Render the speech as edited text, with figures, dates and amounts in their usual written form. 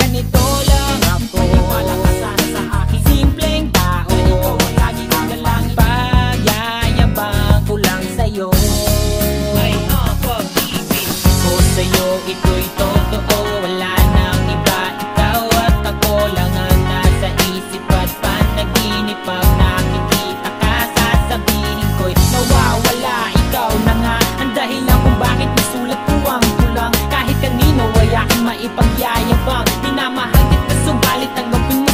ganito lang ako. Maniwala ka sana sa akin, simpleng tao. Ikaw ang lagi kong dalangin, pagyayabang ko lang sa'yo. May pag-ibig ko sa'yo, ito'y totoo. Wala nang iba, ikaw at ako lang ang nasa isip at panaginip. Pag nakikita ka, sasabihin ko'y nawawala. Ikaw na nga ang dahilan kung bakit nasulat ko ang kulang. Kahit kanino ay aking maipagyayabang, minamahal kita subalit ang gawin mo